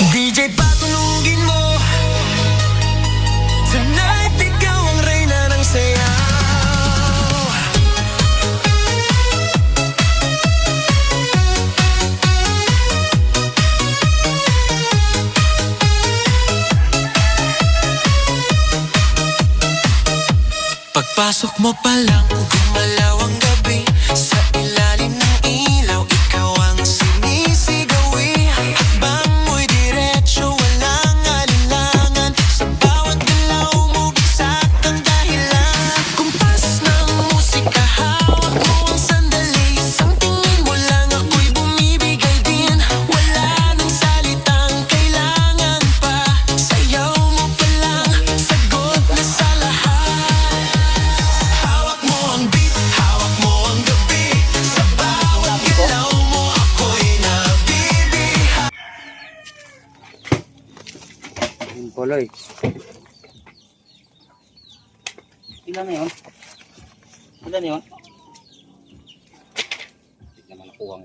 DJ patunugin mo, tonight ikaw ang reyna ng sayaw. Pagpasok mo pa lang, gumalaw ang gabi. Sa ilalim ng ilaw, ikaw ang sinisigawi. Hakbang mo'y diretso, walang alinlangan. Sa bawat galaw mo, bisak ang dahilan. Kumpas ng musika, hawak mo ang sandali. Isang tingin mo lang, ako'y bumibigay din. Wala nang salitang kailangan pa. Sayaw mo pa lang, sagot na sa lahat. Hawak mo ang beat, hawak mo ang gabi. Sa bawat galaw mo, ako'y nabibiha. Poloy. Ilan na yun? Ilan na yun? Hindi naman nakuha ang